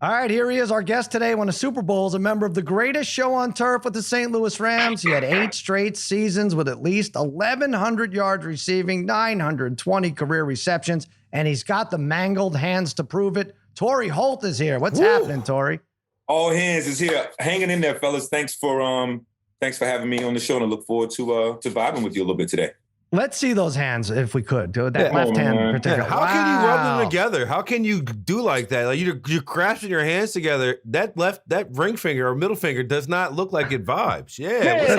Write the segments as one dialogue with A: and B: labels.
A: All right, here he is, our guest today. Won a Super Bowl as a member of the greatest show on turf with the St. Louis Rams. He had 8 straight seasons with at least 1,100 yards receiving, 920 career receptions, and he's got the mangled hands to prove it. Torry Holt is here. What's happening, Torry?
B: All hands is here. Hanging in there, fellas. Thanks for having me on the show, and I look forward to vibing with you a little bit today.
A: Let's see those hands if we could. That left hand in particular.
C: Yeah, how can you rub them together? How can you do like that? Like you're grasping your hands together. That ring finger or middle finger does not look like it vibes. Yeah.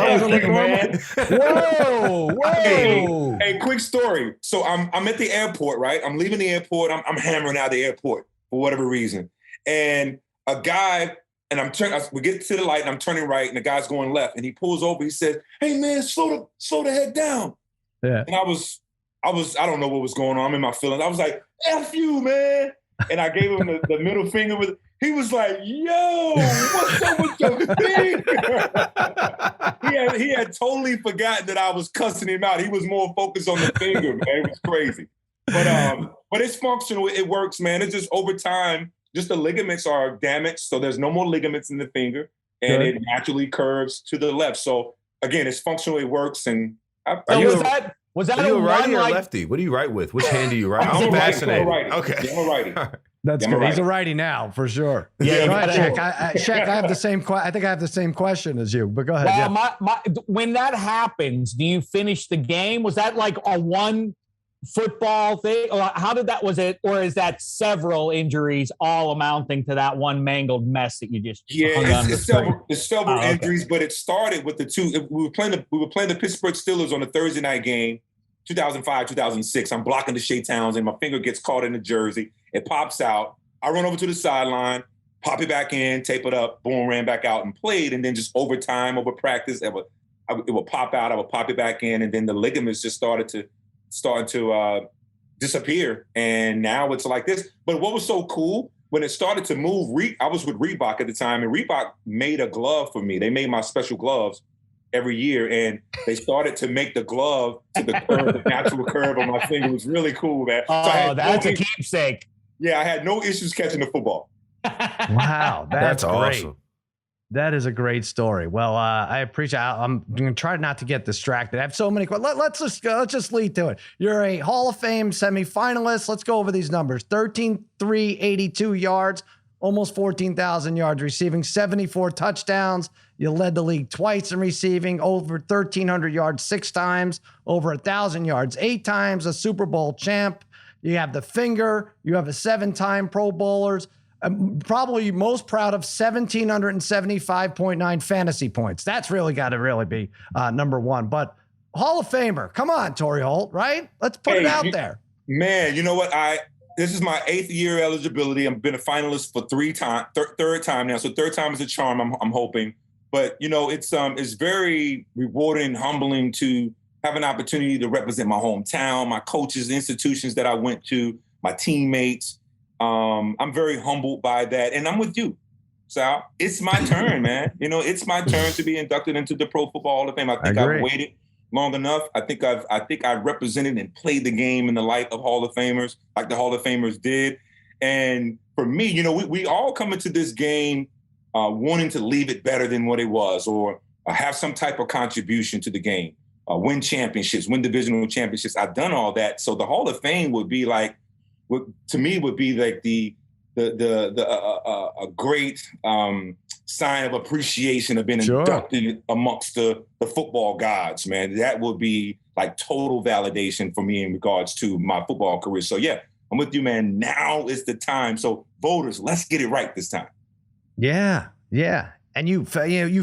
B: Whoa. Hey, quick story. So I'm at the airport, right? I'm leaving the airport. I'm hammering out the airport for whatever reason. And a guy, and we get to the light and I'm turning right and the guy's going left and he pulls over. He says, "Hey man, slow the head down." Yeah. And I don't know what was going on. I'm in my feelings. I was like, "F you, man." And I gave him the middle finger he was like, "Yo, what's up with your finger?" he had totally forgotten that I was cussing him out. He was more focused on the finger, man. It was crazy. But it's functional. It works, man. It's just over time, just the ligaments are damaged. So there's no more ligaments in the finger and it naturally curves to the left. So again, it's functional. It works. And
C: was that a righty or lefty? What do you write with? Which hand do you write? I'm fascinated.
B: Okay. I'm a righty.
A: That's good. He's a righty now, for sure. Yeah, go ahead, Shaq. I have the same. I think I have the same question as you. But go ahead.
D: Well, when that happens, do you finish the game? Was that like a one football thing, or how did that? Was it, or is that several injuries all amounting to that one mangled mess that you just?
B: Yeah, it's several injuries, but it started with the two. We were playing the Pittsburgh Steelers on a Thursday night game, 2005, 2006. I'm blocking the Shea Towns, and my finger gets caught in the jersey. It pops out. I run over to the sideline, pop it back in, tape it up, boom, ran back out and played, and then just over time, over practice, it would pop out. I would pop it back in, and then the ligaments just started to disappear, and now it's like this. But what was so cool when it started to move, I was with Reebok at the time, and Reebok made a glove for me. They made my special gloves every year, and they started to make the glove to the natural curve on my finger. It was really cool, man.
D: That's a keepsake.
B: Yeah, I had no issues catching the football.
A: Wow, that's great. Awesome. That is a great story. Well, I appreciate it. I'm going to try not to get distracted. I have so many questions. Let's just lead to it. You're a Hall of Fame semifinalist. Let's go over these numbers. 13,382 yards, almost 14,000 yards receiving, 74 touchdowns. You led the league twice in receiving, over 1,300 yards 6 times, over 1,000 yards 8 times, a Super Bowl champ. You have the finger. You have a 7-time Pro Bowlers. Probably most proud of 1,775.9 fantasy points. That's really got to be number one. But Hall of Famer, come on, Torry Holt, right? Let's put it out there.
B: Man, you know what? This is my 8th year eligibility. I've been a finalist for 3 times, third time now. So third time is a charm, I'm hoping. But, you know, it's very rewarding, humbling to have an opportunity to represent my hometown, my coaches, the institutions that I went to, my teammates. I'm very humbled by that. And I'm with you, Sal. It's my turn, man. You know, it's my turn to be inducted into the Pro Football Hall of Fame. I think I've waited long enough. I think I've represented and played the game in the light of Hall of Famers, like the Hall of Famers did. And for me, you know, we all come into this game wanting to leave it better than what it was, or have some type of contribution to the game, win championships, win divisional championships. I've done all that. So the Hall of Fame would be like, to me, would be like a great sign of appreciation of being inducted amongst the football gods, man. That would be like total validation for me in regards to my football career. So yeah, I'm with you, man. Now is the time. So voters, let's get it right this time.
A: Yeah. And you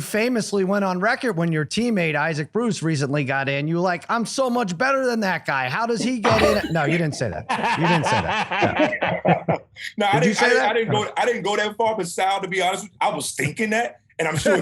A: famously went on record when your teammate Isaac Bruce recently got in. You were like, "I'm so much better than that guy. How does he get in?" No, you didn't say that. You didn't say that.
B: No, I didn't go that far. But Sal, to be honest, I was thinking that, and I'm sure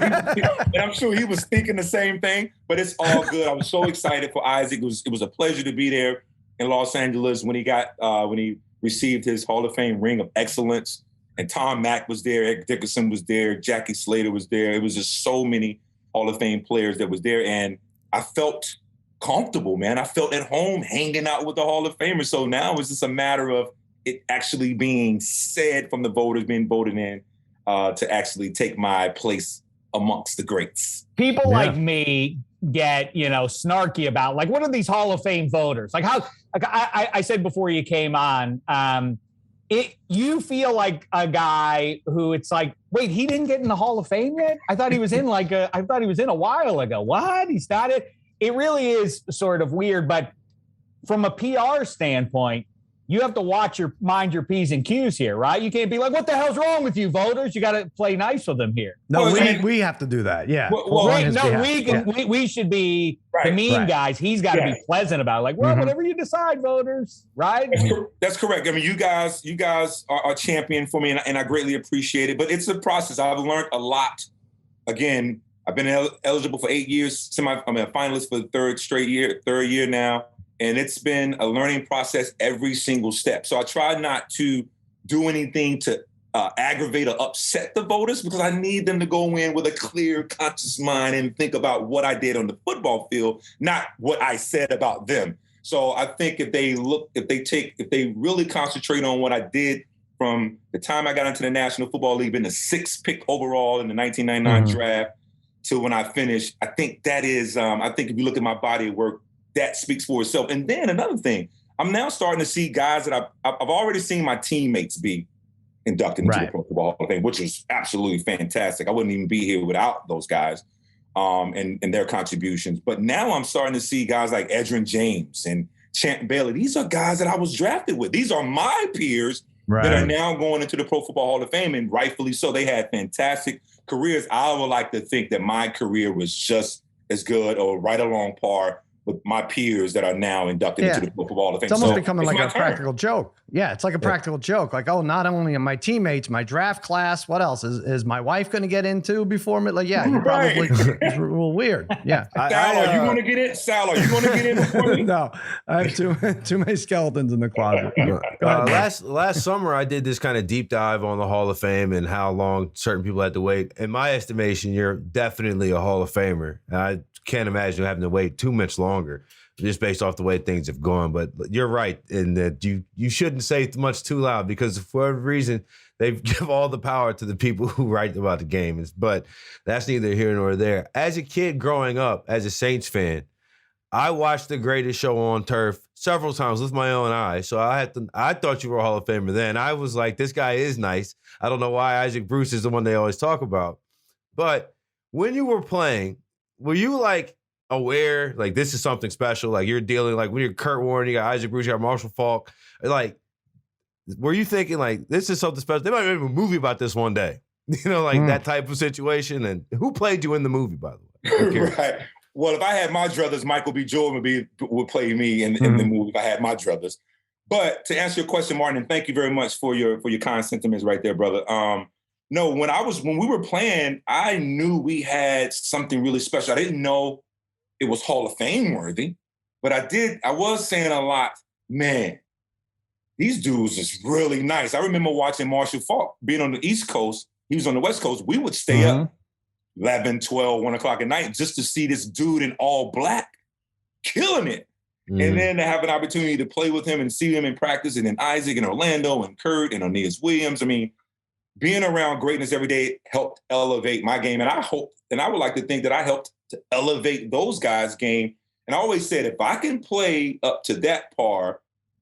B: he was thinking the same thing. But it's all good. I was so excited for Isaac. It was a pleasure to be there in Los Angeles when he received his Hall of Fame ring of excellence. And Tom Mack was there, Eric Dickerson was there, Jackie Slater was there. It was just so many Hall of Fame players that was there. And I felt comfortable, man. I felt at home hanging out with the Hall of Famers. So now it's just a matter of it actually being said from the voters, being voted in. to actually take my place amongst the greats.
D: People like me get, snarky about, like, what are these Hall of Fame voters? Like, how, like I said before you came on, you feel like a guy who it's like, wait, he didn't get in the Hall of Fame yet? I thought he was in a while ago. What? He's not it? It really is sort of weird, but from a PR standpoint, you have to mind your P's and Q's here, right? You can't be like, what the hell's wrong with you, voters? You got to play nice with them here.
A: No, we have to do that. Yeah.
D: We should be the mean guys. He's got to be pleasant about it. Like, well, whatever you decide, voters, right?
B: That's correct. I mean, you guys are a champion for me, and I greatly appreciate it. But it's a process. I've learned a lot. Again, I've been eligible for 8 years. I'm a finalist for the third year now. And it's been a learning process every single step. So I try not to do anything to aggravate or upset the voters, because I need them to go in with a clear, conscious mind and think about what I did on the football field, not what I said about them. So I think if they really concentrate on what I did from the time I got into the National Football League, being the 6th pick overall in the 1999 draft, to when I finished, I think that is, I think if you look at my body of work, that speaks for itself. And then another thing, I'm now starting to see guys that I've already seen my teammates be inducted into the Pro Football Hall of Fame, which is absolutely fantastic. I wouldn't even be here without those guys and their contributions. But now I'm starting to see guys like Edgerrin James and Champ Bailey. These are guys that I was drafted with. These are my peers that are now going into the Pro Football Hall of Fame, and rightfully so. They had fantastic careers. I would like to think that my career was just as good or right along par with my peers that are now inducted into the Pro Football Hall of Fame.
A: It's almost becoming like a practical joke. Yeah, it's like a practical joke. Like, oh, not only are my teammates, my draft class, what else? Is my wife going to get into before me? Like, yeah, you probably, it's a little weird. Yeah.
B: Sal, are you going to get in? Sal, are you going to get in before me?
A: No, I have too many skeletons in the closet.
C: Last summer, I did this kind of deep dive on the Hall of Fame and how long certain people had to wait. In my estimation, you're definitely a Hall of Famer. I can't imagine having to wait too much longer, just based off the way things have gone. But you're right in that you shouldn't say much too loud, because for whatever reason, they give all the power to the people who write about the game. But that's neither here nor there. As a kid growing up, as a Saints fan, I watched The Greatest Show on Turf several times with my own eyes. So I thought you were a Hall of Famer then. I was like, this guy is nice. I don't know why Isaac Bruce is the one they always talk about. But when you were playing, were you like aware, like this is something special? Like you're dealing, like when you're Kurt Warner, you got Isaac Bruce, you got Marshall Faulk. Like, were you thinking like this is something special? They might make a movie about this one day, that type of situation. And who played you in the movie, by the way?
B: Right. Well, if I had my druthers, Michael B. Jordan would play me in the movie if I had my druthers. But to answer your question, Martin, and thank you very much for your kind sentiments right there, brother. No, when we were playing, I knew we had something really special. I didn't know it was Hall of Fame worthy, but I was saying a lot, man, these dudes is really nice. I remember watching Marshall Faulk being on the East Coast. He was on the West Coast. We would stay up 11, 12, 1 o'clock at night just to see this dude in all black killing it. And then to have an opportunity to play with him and see him in practice, and then Isaac and Orlando and Kurt and Aeneas Williams. I mean, being around greatness every day helped elevate my game. And I would like to think that I helped to elevate those guys' game. And I always said, if I can play up to that par,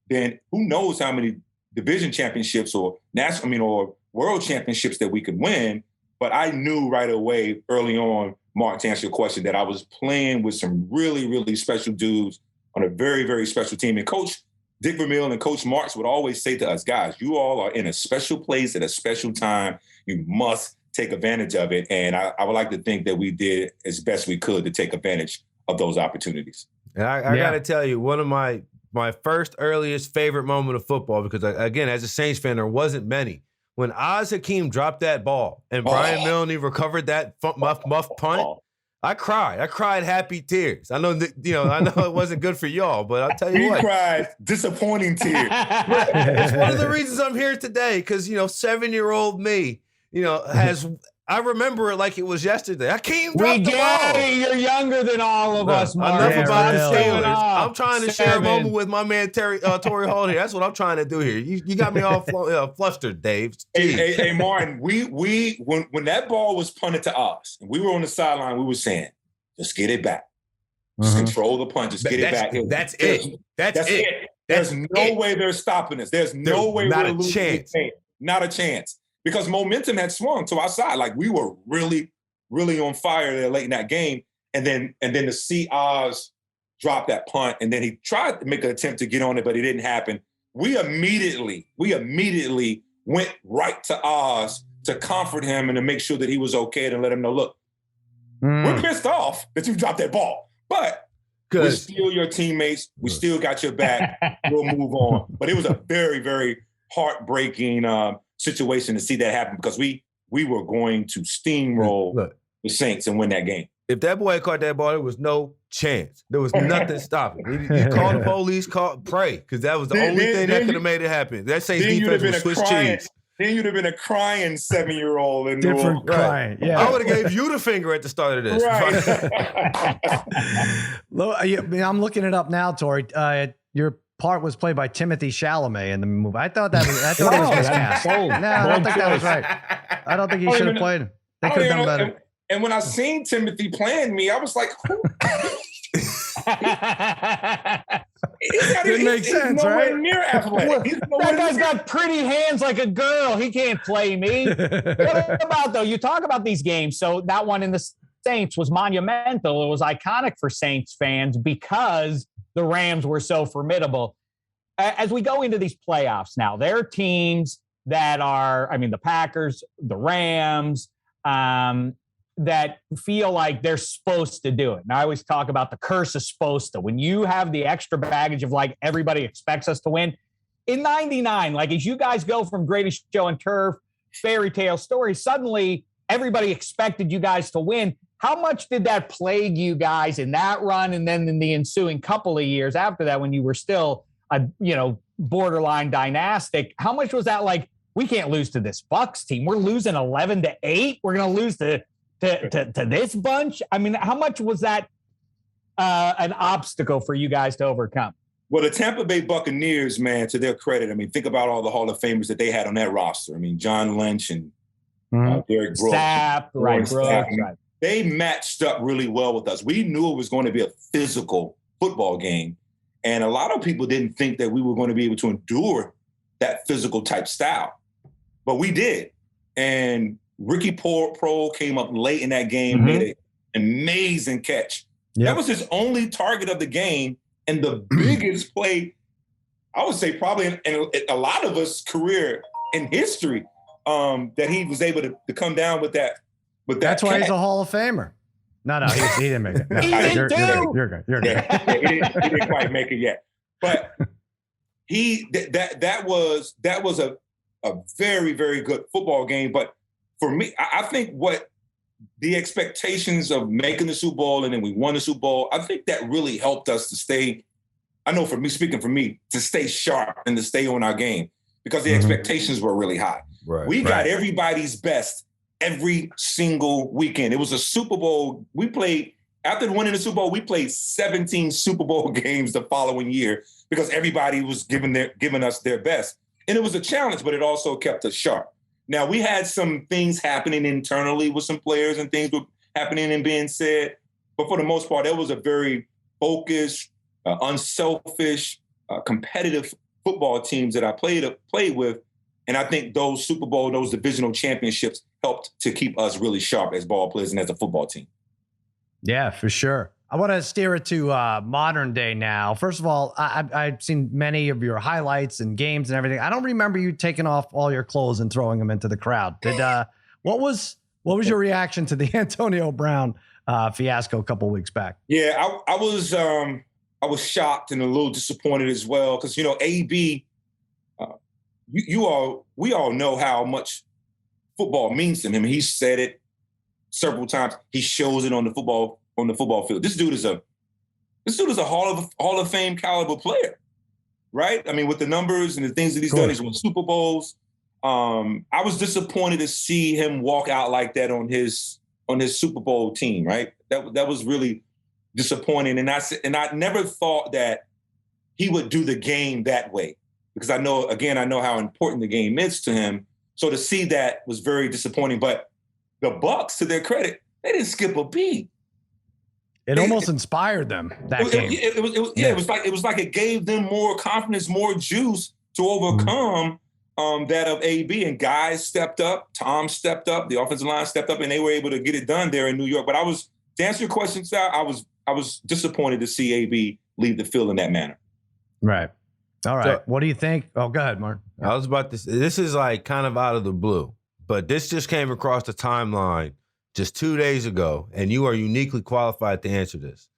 B: then who knows how many division championships or or world championships that we could win. But I knew right away, early on, Mark, to answer your question, that I was playing with some really, really special dudes on a very, very special team. And Coach Dick Vermeil and Coach Marks would always say to us, guys, you all are in a special place at a special time. You must take advantage of it. And I would like to think that we did as best we could to take advantage of those opportunities.
C: And I got to tell you, one of my first earliest favorite moment of football, because again, as a Saints fan, there wasn't many. When Oz Hakeem dropped that ball and Brian Milne recovered that muff punt, I cried. I cried happy tears. I know that, I know it wasn't good for y'all, but I'll tell you what.
B: He cried disappointing tears.
C: It's one of the reasons I'm here today, because, 7-year-old me, has I remember it like it was yesterday. I can't drop
D: We
C: the
D: get
C: ball.
D: it. You're younger than all of us, Mark.
C: Enough about the
A: really.
C: Steelers. I'm trying to share a moment with my man Torry Holt here. That's what I'm trying to do here. You got me all flustered, Dave.
B: Hey, Martin, when that ball was punted to us, and we were on the sideline, we were saying, just get it back. Just control the punt. Just get it back.
C: That's it. That's it.
B: There's no way they're stopping us. There's no way we're losing this game. Not a chance. Because momentum had swung to our side. Like, we were really, really on fire there late in that game. And then to see Oz drop that punt, and then he tried to make an attempt to get on it, but it didn't happen. We immediately went right to Oz to comfort him and to make sure that he was okay and let him know, look, we're pissed off that you dropped that ball. But we're still your teammates. We still got your back. We'll move on. But it was a very, very heartbreaking situation to see that happen, because we were going to steamroll the Saints and win that game.
C: If that boy caught that ball, there was no chance. There was nothing stopping. You call the police, pray, because that was the only thing that could have made it happen. That Saints defense was Swiss cheese.
B: Then you'd have been a crying 7-year-old.
A: Different crying. Yeah.
C: I would have gave you the finger at the start of this.
A: Right. I'm looking it up now, Torry. Your part was played by Timothy Chalamet in the movie. I thought it was miscast. No, I don't think that was right. I don't think he should have played him. They could have done better.
B: And when I seen Timothy playing me, I was like, who?
A: Didn't make sense, right?
B: Near athletic.
D: That guy's got pretty hands like a girl. He can't play me. What about, though? You talk about these games. So that one in the Saints was monumental. It was iconic for Saints fans because the Rams were so formidable. As we go into these playoffs now, there are teams that are, the Packers, the Rams, that feel like they're supposed to do it. And I always talk about the curse of supposed to. When you have the extra baggage of like everybody expects us to win. In 99, like as you guys go from Greatest Show on Turf, fairy tale stories, suddenly everybody expected you guys to win. How much did that plague you guys in that run, and then in the ensuing couple of years after that when you were still a borderline dynastic? How much was that like, we can't lose to this Bucs team. We're losing 11-8. We're going to lose to this bunch? How much was that an obstacle for you guys to overcome?
B: Well, the Tampa Bay Buccaneers, man, to their credit, think about all the Hall of Famers that they had on that roster. John Lynch and Derek Brooks.
D: Sapp, Brooks. Right.
B: They matched up really well with us. We knew it was going to be a physical football game. And a lot of people didn't think that we were going to be able to endure that physical type style. But we did. And Ricky Prohl came up late in that game, made an amazing catch. Yep. That was his only target of the game, and the biggest play, I would say probably in a lot of us' career in history, that he was able to come down with that.
A: That's why he's a Hall of Famer. No, he didn't make it. No, you're good.
B: Yeah, he didn't quite make it yet. But that was a very, very good football game. But for me, I think what the expectations of making the Super Bowl, and then we won the Super Bowl, I think that really helped us to stay, I know for me, speaking for me, to stay sharp and to stay on our game, because the expectations were really high.
C: Right,
B: we got everybody's best every single weekend. It was a Super Bowl. We played, after winning the Super Bowl, we played 17 Super Bowl games the following year because everybody was giving us their best. And it was a challenge, but it also kept us sharp. Now, we had some things happening internally with some players and things were happening and being said. But for the most part, it was a very focused, unselfish, competitive football teams that I played with. And I think those Super Bowl, those divisional championships helped to keep us really sharp as ball players and as a football team.
A: Yeah, for sure. I want to steer it to modern day now. First of all, I've seen many of your highlights and games and everything. I don't remember you taking off all your clothes and throwing them into the crowd. What was your reaction to the Antonio Brown fiasco a couple of weeks back?
B: Yeah, I was shocked and a little disappointed as well because AB, we all know how much football means to him. He said it several times. He shows it on the football field. This dude is a Hall of Fame caliber player, right? With the numbers and the things that he's done, he's won Super Bowls. I was disappointed to see him walk out like that on his Super Bowl team, right? That was really disappointing. And I never thought that he would do the game that way, because I know how important the game is to him. So to see that was very disappointing. But the Bucs, to their credit, they didn't skip a beat.
A: It almost inspired them that game.
B: It was like it gave them more confidence, more juice to overcome that of AB. And guys stepped up, Tom stepped up, the offensive line stepped up, and they were able to get it done there in New York. But to answer your question, Sal, I was disappointed to see AB leave the field in that manner.
A: Right. All right.
C: So,
A: what do you think? Oh, go ahead, Mark.
C: I was about to say, this is like kind of out of the blue, but this just came across the timeline just 2 days ago, and you are uniquely qualified to answer this.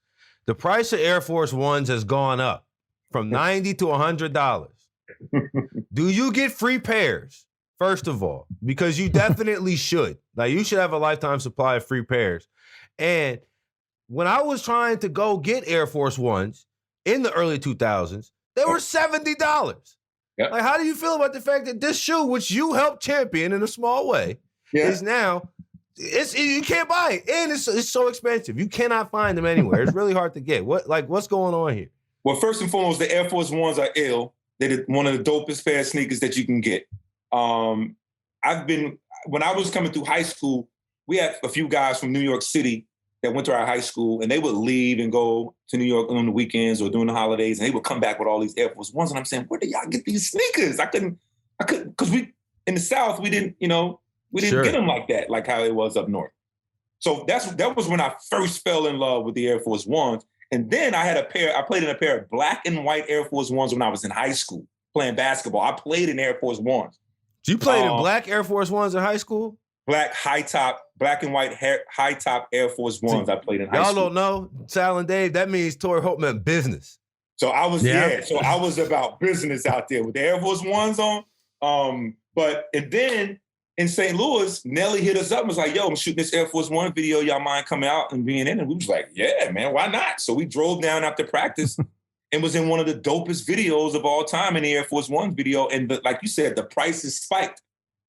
C: The price of Air Force Ones has gone up from $90 to $100. Do you get free pairs, first of all? Because you definitely should. Like, you should have a lifetime supply of free pairs. And when I was trying to go get Air Force Ones in the early 2000s, they were $70. Yep. Like, how do you feel about the fact that this shoe, which you helped champion in a small way, is now, you can't buy it. And it's so expensive. You cannot find them anywhere. It's really hard to get. What's going on here?
B: Well, first and foremost, the Air Force Ones are ill. They're one of the dopest pair of sneakers that you can get. When I was coming through high school, we had a few guys from New York City that went to our high school, and they would leave and go to New York on the weekends or during the holidays, and they would come back with all these Air Force Ones. And I'm saying, where do y'all get these sneakers? I couldn't, because we in the South, we didn't get them like that, like how it was up north. So that was when I first fell in love with the Air Force Ones. And then I played in a pair of black and white Air Force Ones when I was in high school playing basketball. I played in Air Force Ones.
C: So you played in black Air Force Ones in high school?
B: Black and white high top Air Force Ones. I played in high school.
C: Y'all don't know, Sal and Dave, that means Torry Holt meant business.
B: So I was about business out there with the Air Force Ones on. And then in St. Louis, Nelly hit us up and was like, yo, I'm shooting this Air Force One video. Y'all mind coming out and being in? And we was like, yeah, man, why not? So we drove down after practice and was in one of the dopest videos of all time in the Air Force One video. And like you said, the price is spiked.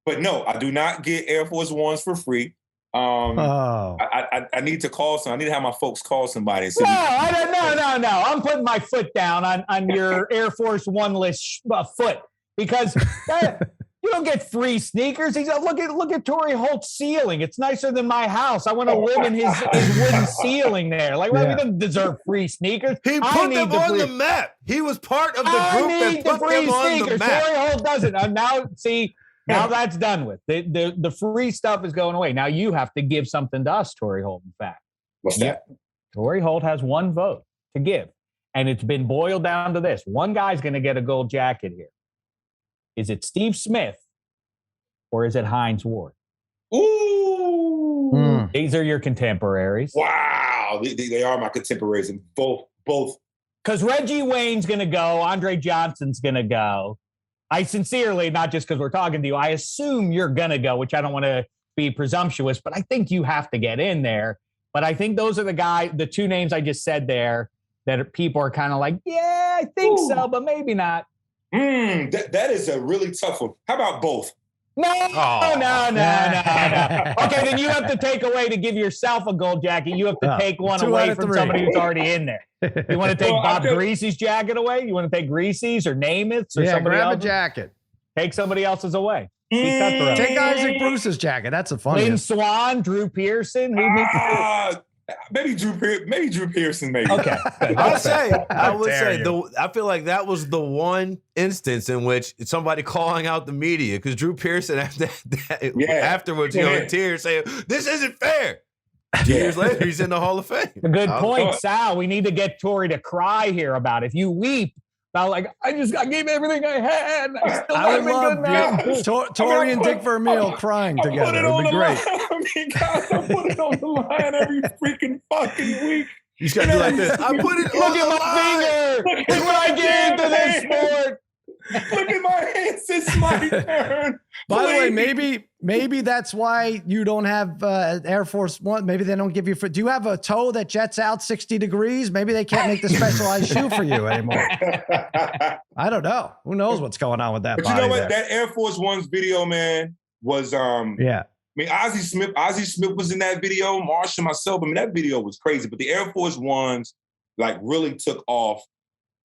B: But no, I do not get Air Force Ones for free. I need to call I need to have my folks call somebody. And say,
D: No. I'm putting my foot down on your Air Force One-less foot, because you don't get free sneakers. He's look at Torry Holt's ceiling. It's nicer than my house. I want to live in his wooden ceiling there. Like, well, he doesn't deserve free sneakers.
C: He put them on the map. He was part of the group that put them on the map.
D: Torry Holt doesn't. Now that's done with. The free stuff is going away. Now you have to give something to us, Torry Holt, in fact.
B: What's that?
D: Torry Holt has one vote to give, and it's been boiled down to this. One guy's going to get a gold jacket here. Is it Steve Smith or is it Hines Ward?
B: Ooh.
D: These are your contemporaries.
B: Wow. They are my contemporaries, and both.
D: Because Reggie Wayne's going to go. Andre Johnson's going to go. I sincerely, not just because we're talking to you, I assume you're going to go, which I don't want to be presumptuous, but I think you have to get in there. But I think those are the two names I just said there that people are kind of like, yeah, I think so, but maybe not.
B: That is a really tough one. How about both?
D: No. Okay, then you have to take away to give yourself a gold jacket. You have to take one away from somebody who's already in there. You want to take Bob Greasy's jacket away? You want to take Greasy's or Namath's or somebody else?
A: Grab a jacket.
D: Take somebody else's away.
A: Take Isaac Bruce's jacket. That's a fun one.
D: Lynn Swan, Drew Pearson.
B: Maybe Drew Pearson. Maybe.
D: Okay.
C: I would say I feel like that was the one instance in which somebody calling out the media, because Drew Pearson afterwards, in tears, saying, "This isn't fair." 2 years later, he's in the Hall of Fame.
D: A good point, Sal. We need to get Torry to cry here about it. If you weep about, like, I gave everything I had.
A: I would love Torry and Dick Vermeil crying together. It would be great.
B: I put it on the line every freaking fucking week.
C: You got to do like this. I put it
D: Look at my finger. Look what I gave to this sport.
B: Look at my hands. It's my turn.
A: By the way, maybe that's why you don't have Air Force One. Maybe they don't give you. Do you have a toe that jets out 60 degrees? Maybe they can't make the specialized shoe for you anymore. I don't know. Who knows what's going on with that?
B: But you know what?
A: There.
B: That Air Force One's video, man, was
A: yeah.
B: I mean, Ozzie Smith was in that video. Marshall, myself. I mean, that video was crazy. But the Air Force Ones like really took off.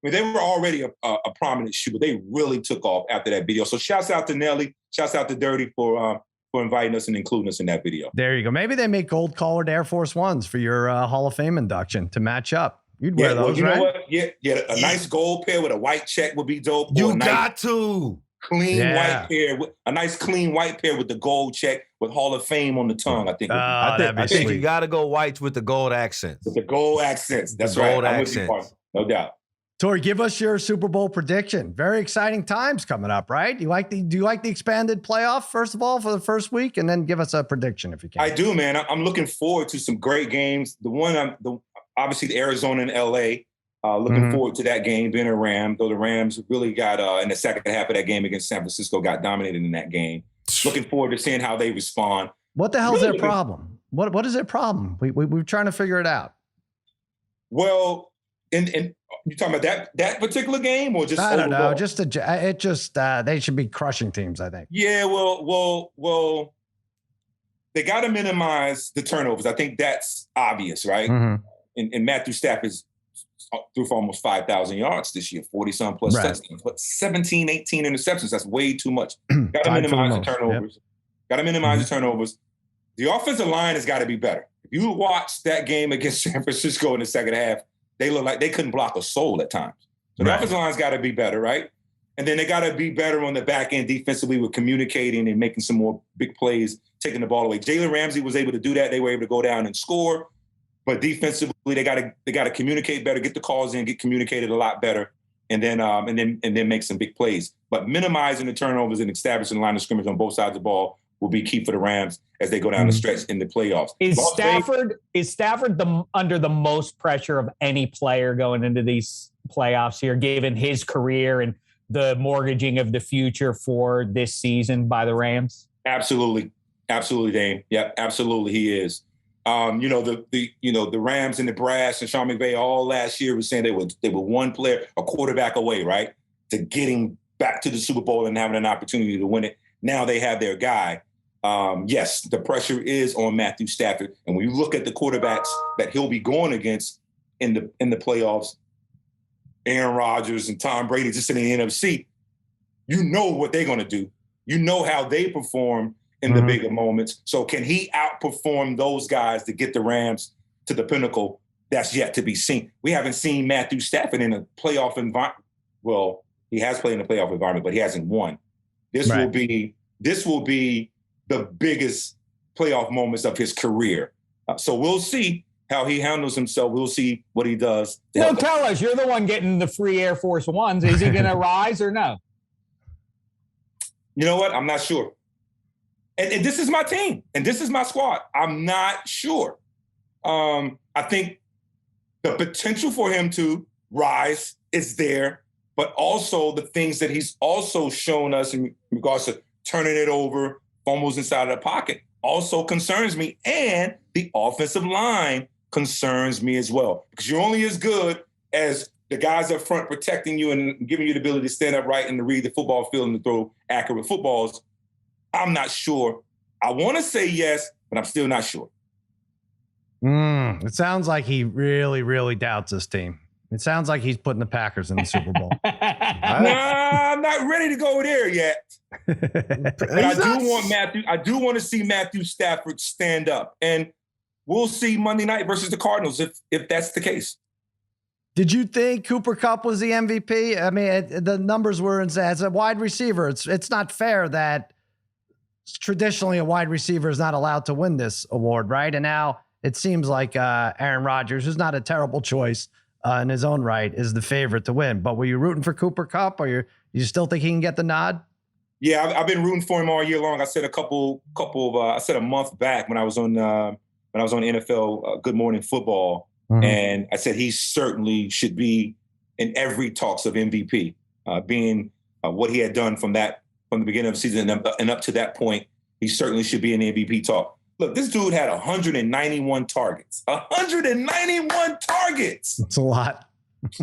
B: I mean, they were already a prominent shoe, but they really took off after that video. So shouts out to Nelly. Shouts out to Dirty for inviting us and including us in that video.
A: There you go. Maybe they make gold-collared Air Force Ones for your Hall of Fame induction to match up. You'd wear those,
B: you
A: right?
B: know what? Yeah. A nice gold pair with a white check would be dope.
C: You got to.
B: Clean white pair, a nice clean white pair with the gold check with Hall of Fame on the tongue. I think.
C: I think you got to go whites with the gold accents.
B: With the gold accents. That's
C: the
B: right.
C: Gold accents.
B: No doubt.
A: Torry, give us your Super Bowl prediction. Very exciting times coming up, right? Do you like the expanded playoff, first of all, for the first week? And then give us a prediction if you can.
B: I do, man. I'm looking forward to some great games. Obviously, the Arizona and LA. Looking forward to that game, being a Ram, though the Rams really got, in the second half of that game against San Francisco, got dominated in that game. Looking forward to seeing how they respond.
A: What the hell's their problem? What is their problem? We're trying to figure it out.
B: Well, and you talking about that particular game or just
A: I don't know. They should be crushing teams, I think.
B: Yeah, well, they got to minimize the turnovers. I think that's obvious, right?
A: Mm-hmm.
B: And Matthew Stafford threw for almost 5,000 yards this year, 40-some plus touchdowns, but 17, 18 interceptions. That's way too much. Got to minimize the turnovers. Yep. Got to minimize the turnovers. The offensive line has got to be better. If you watch that game against San Francisco in the second half, they look like they couldn't block a soul at times. So the offensive line's got to be better, right? And then they got to be better on the back end defensively with communicating and making some more big plays, taking the ball away. Jalen Ramsey was able to do that. They were able to go down and score. But defensively, they got to communicate better, get the calls in, get communicated a lot better, and then make some big plays. But minimizing the turnovers and establishing the line of scrimmage on both sides of the ball will be key for the Rams as they go down the stretch in the playoffs.
D: Is Stafford under the most pressure of any player going into these playoffs here, given his career and the mortgaging of the future for this season by the Rams?
B: Absolutely, Dane. Yep, absolutely, he is. The Rams and the brass and Sean McVay all last year was saying they were one player, a quarterback away, right, to getting back to the Super Bowl and having an opportunity to win it. Now they have their guy. Yes, the pressure is on Matthew Stafford, and when you look at the quarterbacks that he'll be going against in the playoffs, Aaron Rodgers and Tom Brady just in the NFC, you know what they're going to do. You know how they perform in the bigger moments. So can he outperform those guys to get the Rams to the pinnacle? That's yet to be seen. We haven't seen Matthew Stafford in a playoff environment. Well, he has played in a playoff environment, but he hasn't won. This will be the biggest playoff moments of his career. So we'll see how he handles himself. We'll see what he does.
D: No, tell us. You're the one getting the free Air Force Ones. Is he going to rise or no?
B: You know what? I'm not sure. And this is my team, and this is my squad. I'm not sure. I think the potential for him to rise is there, but also the things that he's also shown us in regards to turning it over, fumbles inside of the pocket, also concerns me. And the offensive line concerns me as well, because you're only as good as the guys up front protecting you and giving you the ability to stand upright and to read the football field and to throw accurate footballs. I'm not sure. I want to say yes, but I'm still not sure.
A: It sounds like he really, really doubts this team. It sounds like he's putting the Packers in the Super Bowl.
B: Nah, I'm not ready to go there yet. But I do want to see Matthew Stafford stand up. And we'll see Monday night versus the Cardinals if that's the case.
A: Did you think Cooper Kupp was the MVP? I mean, the numbers were as a wide receiver. It's not fair that traditionally a wide receiver is not allowed to win this award, right? And now it seems like Aaron Rodgers, who's not a terrible choice in his own right, is the favorite to win. But were you rooting for Cooper Kupp, or you still think he can get the nod?
B: Yeah, I've been rooting for him all year long. I said I said a month back when I was on NFL Good Morning Football, and I said he certainly should be in every talks of MVP, being what he had done from the beginning of the season and up to that point. He certainly should be in the MVP talk. Look, this dude had 191 targets. 191 targets.
A: That's a lot.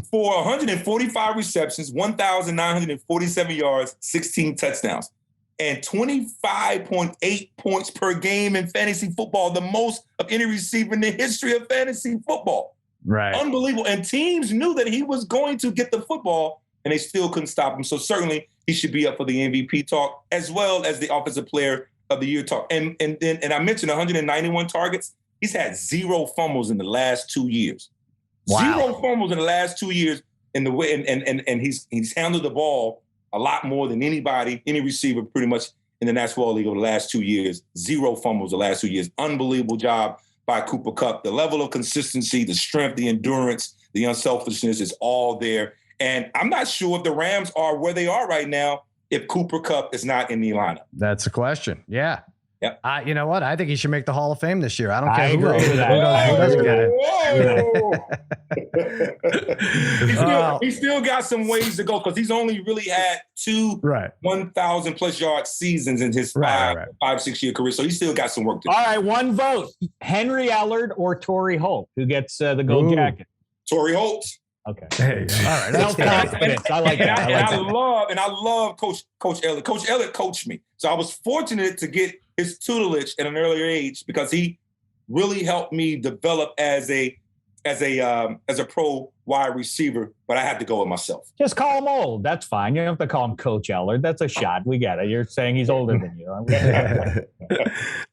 B: For 145 receptions, 1,947 yards, 16 touchdowns, and 25.8 points per game in fantasy football, the most of any receiver in the history of fantasy football.
A: Right.
B: Unbelievable. And teams knew that he was going to get the football, and they still couldn't stop him. So certainly he should be up for the MVP talk, as well as the Offensive Player of the Year talk. And I mentioned 191 targets. He's had 0 fumbles in the last 2 years.
A: Wow.
B: 0 fumbles in the last 2 years in the way, and he's handled the ball a lot more than any receiver pretty much in the National Football League over the last 2 years. 0 fumbles the last 2 years. Unbelievable job by Cooper Kupp. The level of consistency, the strength, the endurance, the unselfishness is all there. And I'm not sure if the Rams are where they are right now if Cooper Kupp is not in the lineup.
A: That's the question. Yeah.
B: Yep.
A: You know what? I think he should make the Hall of Fame this year. I don't care who
B: Who
A: doesn't get it.
B: He still got some ways to go because he's only really had 2 1,000+ yard seasons in his 5-6 year career. So he still got some work to do.
D: All right, one vote: Henry Allard or Torry Holt, who gets the gold jacket.
B: Torry Holt.
D: Okay.
A: Hey, all right.
D: Self-confidence. I like that.
B: I love Coach Elliott. Coach Elliott coached me. So I was fortunate to get his tutelage at an earlier age because he really helped me develop as a pro wide receiver, but I had to go with myself.
D: Just call him old. That's fine. You don't have to call him Coach Ellard. That's a shot. We get it. You're saying he's older than you.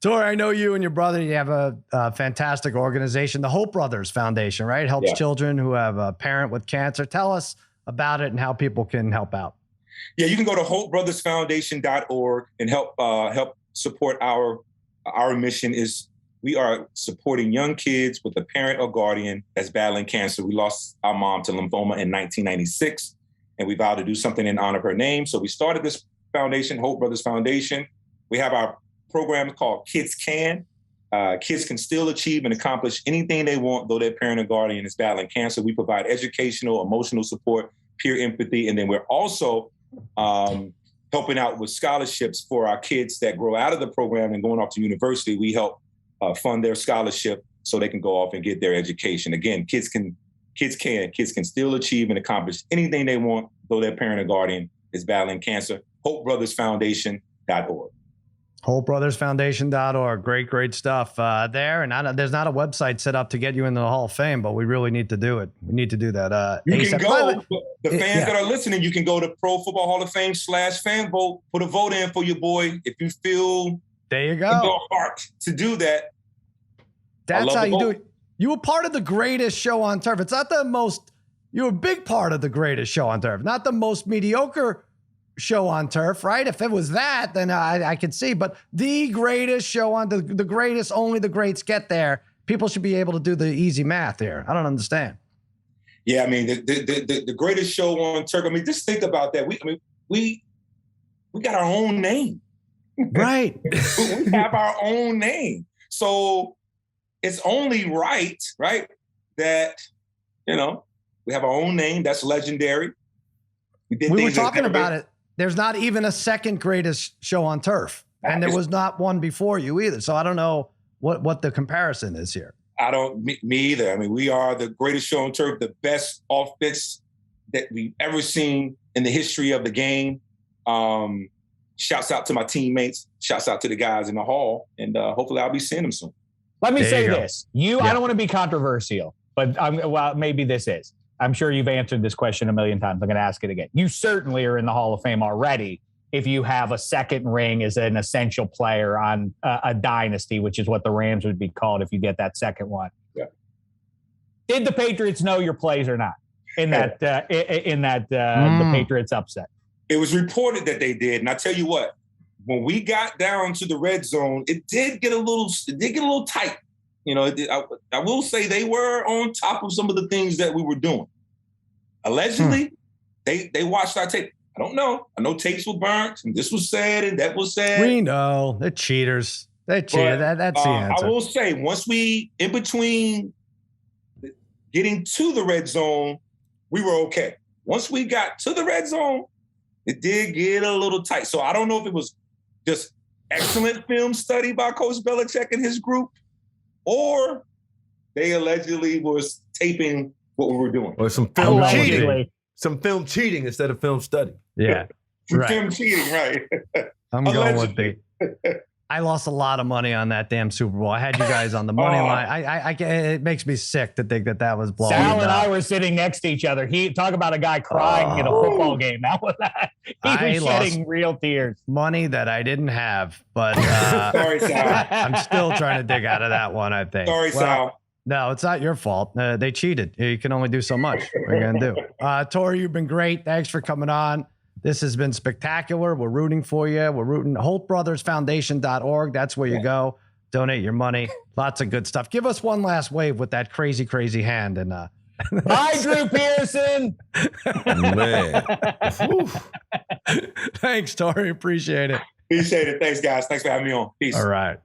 A: Torry, I know you and your brother, you have a fantastic organization, the Holt Brothers Foundation, right? Helps children who have a parent with cancer. Tell us about it and how people can help out.
B: Yeah, you can go to HoltBrothersFoundation.org and help support our mission. Is we are supporting young kids with a parent or guardian that's battling cancer. We lost our mom to lymphoma in 1996, and we vowed to do something in honor of her name. So we started this foundation, Holt Brothers Foundation. We have our program called Kids Can. Kids can still achieve and accomplish anything they want, though their parent or guardian is battling cancer. We provide educational, emotional support, peer empathy, and then we're also helping out with scholarships for our kids that grow out of the program and going off to university. We help fund their scholarship so they can go off and get their education. Again, kids can still achieve and accomplish anything they want, though their parent or guardian is battling cancer. HoltBrothersFoundation.org.
A: HoltBrothersFoundation.org. Great stuff there. And there's not a website set up to get you into the Hall of Fame, but we really need to do it. We need to do that.
B: You can go. The fans that are listening, you can go to Pro Football Hall of Fame /fan vote. Put a vote in for your boy if you feel
A: there you go
B: in your heart to do that.
A: That's how you do it. You were part of the greatest show on turf. It's not the most. You're a big part of the greatest show on turf, not the most mediocre show on turf, right? If it was that, then I could see. But the greatest show on the greatest, only the greats get there. People should be able to do the easy math here. I don't understand.
B: Yeah, I mean the greatest show on turf. I mean, just think about that. We got our own name,
A: right?
B: We have our own name, so it's only right, that we have our own name. That's legendary.
A: We were talking about it. There's not even a second greatest show on turf. And there was not one before you either. So I don't know what the comparison is here.
B: Me either. I mean, we are the greatest show on turf, the best offense that we've ever seen in the history of the game. Shouts out to my teammates. Shouts out to the guys in the hall. And hopefully I'll be seeing them soon.
D: Let me say this. I don't want to be controversial, but maybe this is. I'm sure you've answered this question a million times. I'm going to ask it again. You certainly are in the Hall of Fame already if you have a second ring as an essential player on a dynasty, which is what the Rams would be called if you get that second one.
B: Yeah.
D: Did the Patriots know your plays or not in that the Patriots upset?
B: It was reported that they did, and I tell you what, when we got down to the red zone, it did get a little tight. I will say they were on top of some of the things that we were doing. Allegedly, they watched our tape. I don't know. I know tapes were burnt, and this was said, and that was said.
A: We know. They're cheaters. They cheated. That's the answer.
B: I will say, once in between getting to the red zone, we were okay. Once we got to the red zone, it did get a little tight. So I don't know if it was just excellent film study by Coach Belichick and his group, or they allegedly was taping what we were doing.
C: Or some film cheating. Some film cheating instead of film study.
A: Yeah. Right.
B: Film cheating, right.
A: I'm going with the. I lost a lot of money on that damn Super Bowl. I had you guys on the money line. I it makes me sick to think that was blowing.
D: Sal and I were sitting next to each other. He talk about a guy crying in a football game. That was that. He was shedding real tears.
A: Money that I didn't have, but
B: Sorry, Sal.
A: I'm still trying to dig out of that one. I think.
B: Sorry, Sal.
A: No, it's not your fault. They cheated. You can only do so much. What are you gonna do? Torry, you've been great. Thanks for coming on. This has been spectacular. We're rooting for you. We're rooting. HoltBrothersFoundation.org. That's where you go. Donate your money. Lots of good stuff. Give us one last wave with that crazy, crazy hand. And
D: bye, Drew Pearson.
C: Man.
A: Thanks, Torry. Appreciate it.
B: Appreciate it. Thanks, guys. Thanks for having me on. Peace.
A: All right.